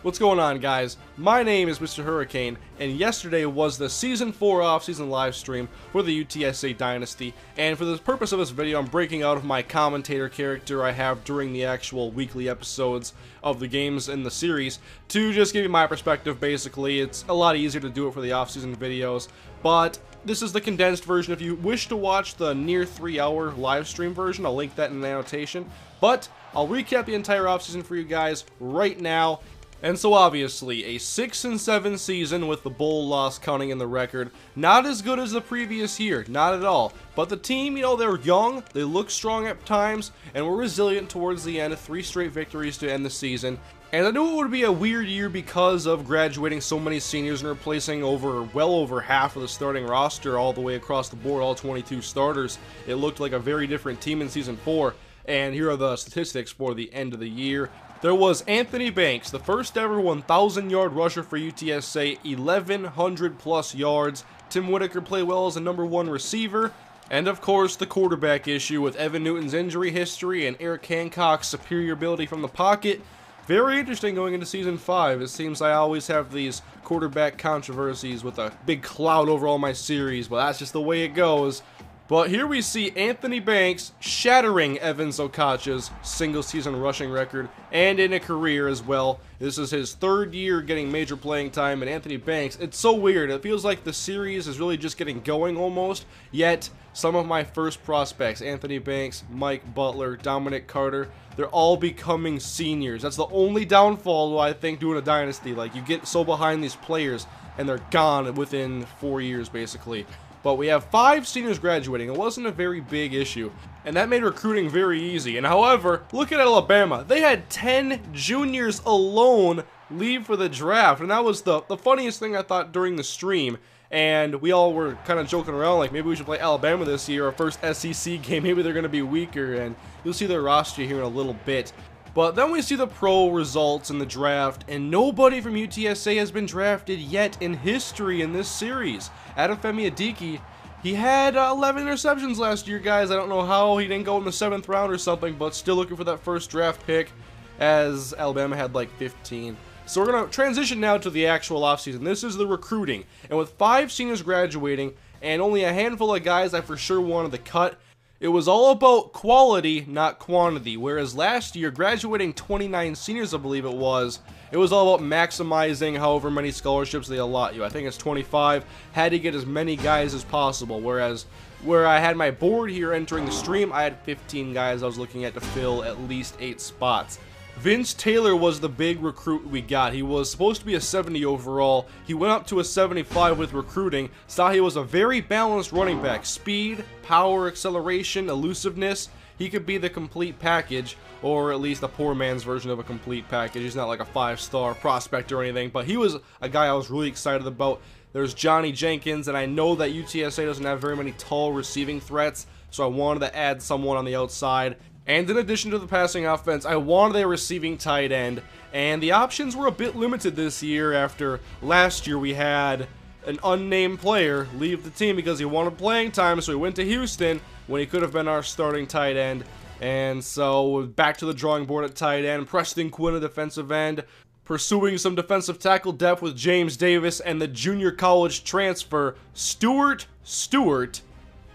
What's going on, guys? My name is Mr. Hurricane, and yesterday was the Season 4 off-season live stream for the UTSA Dynasty, and for the purpose of this video, I'm breaking out of my commentator character I have during the actual weekly episodes of the games in the series to just give you my perspective. Basically, it's a lot easier to do it for the off-season videos, but this is the condensed version. If you wish to watch the near 3-hour live stream version, I'll link that in the annotation, but I'll recap the entire offseason for you guys right now. And so obviously, a 6-7 season with the bowl loss counting in the record. Not as good as the previous year, not at all. But the team, they're young, they look strong at times, and were resilient towards the end. 3 straight victories to end the season. And I knew it would be a weird year because of graduating so many seniors and replacing well over half of the starting roster all the way across the board, all 22 starters. It looked like a very different team in Season 4. And here are the statistics for the end of the year. There was Anthony Banks, the first ever 1,000-yard rusher for UTSA, 1,100 plus yards. Tim Whitaker played well as a #1 receiver. And of course, the quarterback issue with Evan Newton's injury history and Eric Hancock's superior ability from the pocket. Very interesting going into Season 5. It seems I always have these quarterback controversies with a big cloud over all my series, but that's just the way it goes. But here we see Anthony Banks shattering Evan Zokacha's single-season rushing record, and in a career as well. This is his 3rd year getting major playing time, and Anthony Banks, it's so weird. It feels like the series is really just getting going almost, yet some of my first prospects, Anthony Banks, Mike Butler, Dominic Carter, they're all becoming seniors. That's the only downfall, I think, doing a dynasty. Like, you get so behind these players, and they're gone within 4 years, basically. But we have 5 seniors graduating. It wasn't a very big issue, and that made recruiting very easy. And however, look at Alabama. They had 10 juniors alone leave for the draft, and that was the funniest thing I thought during the stream. And we all were kind of joking around like maybe we should play Alabama this year, our first SEC game. Maybe they're going to be weaker, and you'll see their roster here in a little bit. But then we see the pro results in the draft, and nobody from UTSA has been drafted yet in history in this series. Adefemi Adiki, he had 11 interceptions last year, guys. I don't know how he didn't go in the 7th round or something, but still looking for that first draft pick, as Alabama had like 15. So we're going to transition now to the actual offseason. This is the recruiting, and with 5 seniors graduating, and only a handful of guys I for sure wanted to cut, it was all about quality, not quantity, whereas last year, graduating 29 seniors, I believe it was all about maximizing however many scholarships they allot you. I think it's 25, had to get as many guys as possible, whereas where I had my board here entering the stream, I had 15 guys I was looking at to fill at least 8 spots. Vince Taylor was the big recruit we got. He was supposed to be a 70 overall. He went up to a 75 with recruiting. Saw he was a very balanced running back. Speed, power, acceleration, elusiveness. He could be the complete package, or at least a poor man's version of a complete package. He's not like a 5-star prospect or anything, but he was a guy I was really excited about. There's Johnny Jenkins, and I know that UTSA doesn't have very many tall receiving threats, so I wanted to add someone on the outside. And in addition to the passing offense, I wanted a receiving tight end, and the options were a bit limited this year after last year we had an unnamed player leave the team because he wanted playing time, so he went to Houston when he could have been our starting tight end. And so back to the drawing board at tight end, Preston Quinn, a defensive end, pursuing some defensive tackle depth with James Davis and the junior college transfer, Stuart Stewart.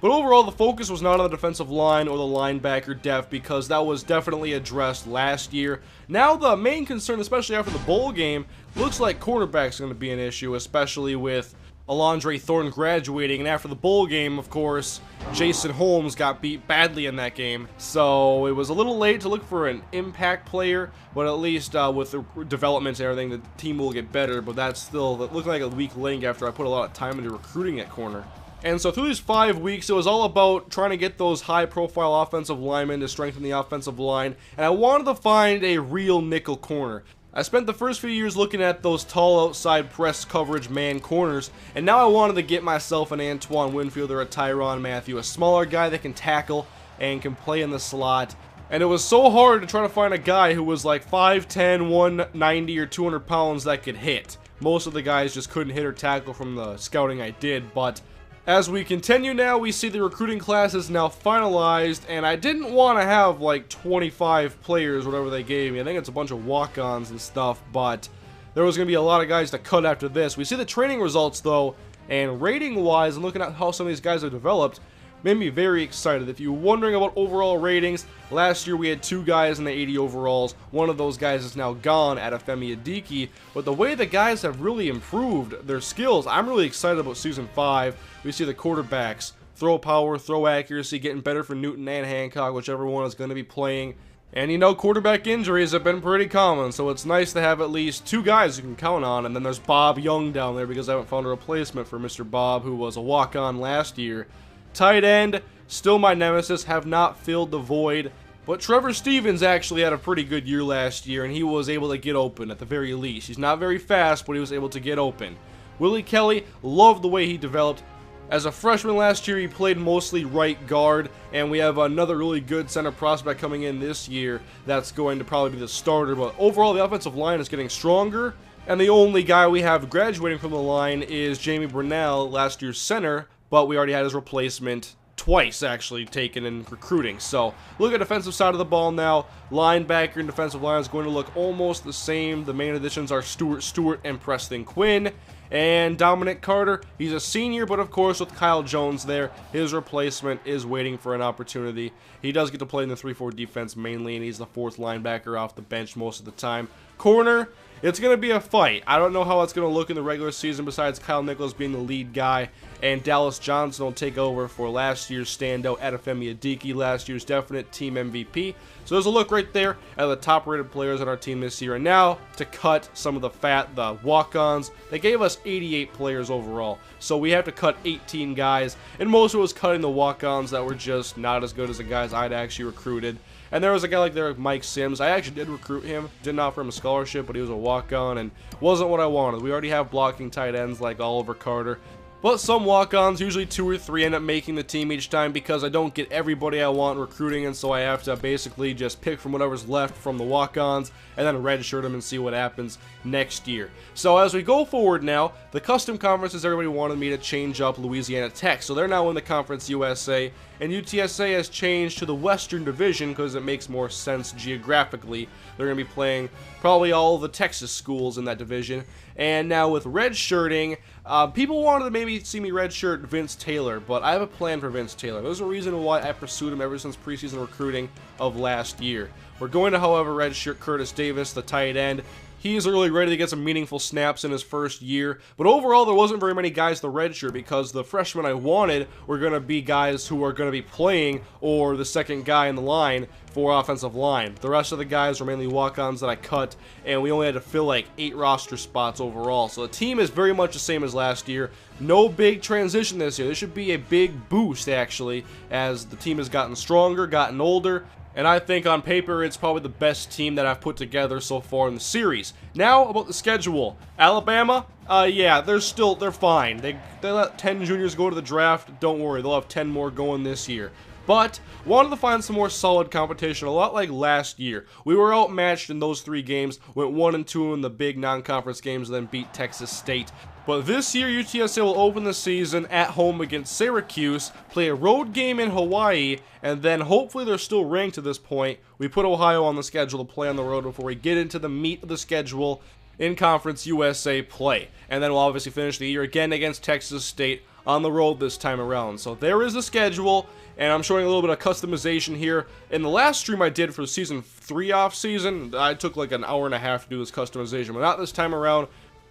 But overall, the focus was not on the defensive line or the linebacker depth because that was definitely addressed last year. Now the main concern, especially after the bowl game, looks like cornerback's going to be an issue, especially with Alondre Thornton graduating. And after the bowl game, of course, Jason Holmes got beat badly in that game. So it was a little late to look for an impact player, but at least with the development and everything, the team will get better. But that looked like a weak link after I put a lot of time into recruiting at corner. And so through these 5 weeks, it was all about trying to get those high-profile offensive linemen to strengthen the offensive line, and I wanted to find a real nickel corner. I spent the first few years looking at those tall outside press coverage man corners, and now I wanted to get myself an Antoine Winfield or a Tyrann Mathieu, a smaller guy that can tackle and can play in the slot. And it was so hard to try to find a guy who was like 5'10", 190 or 200 pounds that could hit. Most of the guys just couldn't hit or tackle from the scouting I did, but as we continue now, we see the recruiting class is now finalized, and I didn't want to have like 25 players, whatever they gave me. I think it's a bunch of walk-ons and stuff, but there was going to be a lot of guys to cut after this. We see the training results, though, and rating-wise, and looking at how some of these guys have developed, made me very excited. If you're wondering about overall ratings, last year we had 2 guys in the 80 overalls. One of those guys is now gone at Femi Adiki. But the way the guys have really improved their skills, I'm really excited about Season 5. We see the quarterbacks, throw power, throw accuracy, getting better for Newton and Hancock, whichever one is going to be playing. And you know, quarterback injuries have been pretty common, so it's nice to have at least 2 guys you can count on. And then there's Bob Young down there, because I haven't found a replacement for Mr. Bob, who was a walk-on last year. Tight end, still my nemesis, have not filled the void. But Trevor Stevens actually had a pretty good year last year, and he was able to get open at the very least. He's not very fast, but he was able to get open. Willie Kelly, loved the way he developed. As a freshman last year, he played mostly right guard, and we have another really good center prospect coming in this year that's going to probably be the starter. But overall, the offensive line is getting stronger, and the only guy we have graduating from the line is Jamie Brunell, last year's center, but we already had his replacement twice, actually, taken in recruiting. So, look at the defensive side of the ball now. Linebacker and defensive line is going to look almost the same. The main additions are Stuart Stewart and Preston Quinn. And Dominic Carter, he's a senior, but of course with Kyle Jones there, his replacement is waiting for an opportunity. He does get to play in the 3-4 defense mainly, and he's the 4th linebacker off the bench most of the time. Corner, it's going to be a fight. I don't know how it's going to look in the regular season besides Kyle Nichols being the lead guy, and Dallas Johnson will take over for last year's standout Adefemi Adiki, last year's definite team MVP. So there's a look right there at the top-rated players on our team this year. And now, to cut some of the fat, the walk-ons, they gave us 88 players overall. So we have to cut 18 guys, and most of it was cutting the walk-ons that were just not as good as the guys I'd actually recruited. And there was a guy like Mike Sims. I actually did recruit him, didn't offer him a scholarship, but he was a walk-on and wasn't what I wanted. We already have blocking tight ends like Oliver Carter. But some walk-ons, usually 2 or 3, end up making the team each time because I don't get everybody I want recruiting, and so I have to basically just pick from whatever's left from the walk-ons and then redshirt them and see what happens next year. So as we go forward now, the custom conferences, everybody wanted me to change up Louisiana Tech, so they're now in the Conference USA, and UTSA has changed to the Western Division because it makes more sense geographically. They're going to be playing probably all the Texas schools in that division. And now with redshirting, people wanted to maybe see me redshirt Vince Taylor, but I have a plan for Vince Taylor. There's a reason why I pursued him ever since preseason recruiting of last year. We're going to, however, redshirt Curtis Davis, the tight end. He's really ready to get some meaningful snaps in his first year, but overall there wasn't very many guys to redshirt because the freshmen I wanted were going to be guys who are going to be playing or the second guy in the line for offensive line. The rest of the guys were mainly walk-ons that I cut, and we only had to fill like 8 roster spots overall. So the team is very much the same as last year. No big transition this year. This should be a big boost, actually, as the team has gotten stronger, gotten older. And I think on paper it's probably the best team that I've put together so far in the series. Now about the schedule. Alabama, yeah, they're fine. They let 10 juniors go to the draft. Don't worry, they'll have 10 more going this year. But wanted to find some more solid competition, a lot like last year. We were outmatched in those 3 games, went 1-2 in the big non-conference games, and then beat Texas State. But this year, UTSA will open the season at home against Syracuse, play a road game in Hawaii, and then hopefully they're still ranked to this point. We put Ohio on the schedule to play on the road before we get into the meat of the schedule in Conference USA play. And then we'll obviously finish the year again against Texas State on the road this time around. So there is the schedule, and I'm showing a little bit of customization here. In the last stream I did for Season 3 off-season, I took like an hour and a half to do this customization, but not this time around.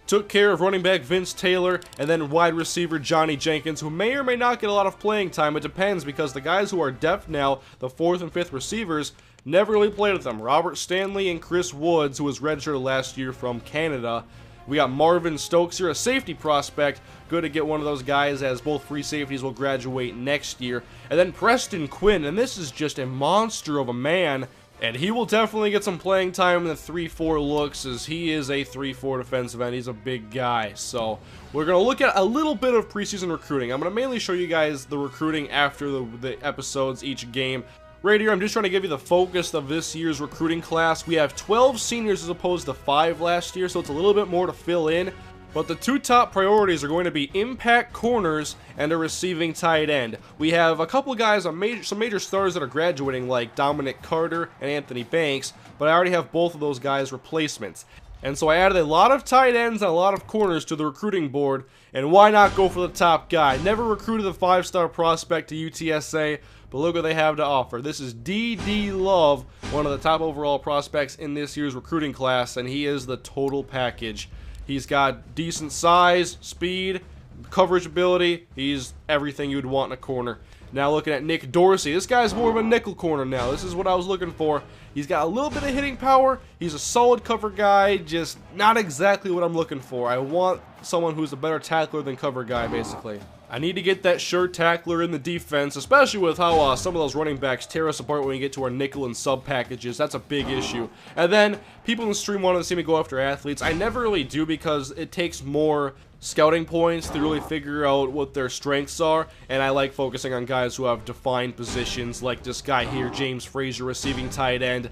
Took care of running back Vince Taylor and then wide receiver Johnny Jenkins, who may or may not get a lot of playing time. It depends because the guys who are depth now, the 4th and 5th receivers, never really played with them. Robert Stanley and Chris Woods, who was redshirted last year from Canada. We got Marvin Stokes here, a safety prospect. Good to get one of those guys as both free safeties will graduate next year. And then Preston Quinn, and this is just a monster of a man. And he will definitely get some playing time in the 3-4 looks, as he is a 3-4 defensive end. He's a big guy. So we're going to look at a little bit of preseason recruiting. I'm going to mainly show you guys the recruiting after the episodes, each game. Right here, I'm just trying to give you the focus of this year's recruiting class. We have 12 seniors as opposed to 5 last year, so it's a little bit more to fill in. But the 2 top priorities are going to be impact corners and a receiving tight end. We have a couple of guys, some major stars that are graduating, like Dominic Carter and Anthony Banks, but I already have both of those guys replacements. And so I added a lot of tight ends and a lot of corners to the recruiting board, and why not go for the top guy? Never recruited a 5-star prospect to UTSA, but look what they have to offer. This is D.D. Love, one of the top overall prospects in this year's recruiting class, and he is the total package. He's got decent size, speed, coverage ability. He's everything you'd want in a corner. Now looking at Nick Dorsey. This guy's more of a nickel corner now. This is what I was looking for. He's got a little bit of hitting power. He's a solid cover guy, just not exactly what I'm looking for. I want someone who's a better tackler than cover guy, basically. I need to get that sure tackler in the defense, especially with how some of those running backs tear us apart when we get to our nickel and sub packages. That's a big issue. And then, people in the stream wanted to see me go after athletes. I never really do because it takes more scouting points to really figure out what their strengths are, and I like focusing on guys who have defined positions, like this guy here, James Frazier, receiving tight end.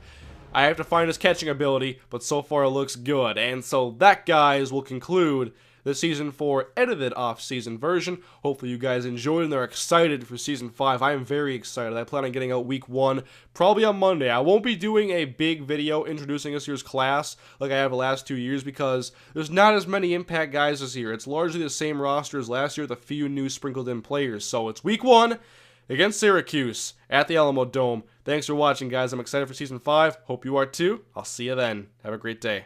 I have to find his catching ability, but so far it looks good. And so that, guys, will conclude the Season 4 edited off-season version. Hopefully you guys enjoyed and are excited for Season 5. I am very excited. I plan on getting out Week 1 probably on Monday. I won't be doing a big video introducing this year's class like I have the last 2 years because there's not as many impact guys this year. It's largely the same roster as last year with a few new sprinkled in players. So it's Week 1 against Syracuse at the Alamo Dome. Thanks for watching, guys. I'm excited for Season 5. Hope you are too. I'll see you then. Have a great day.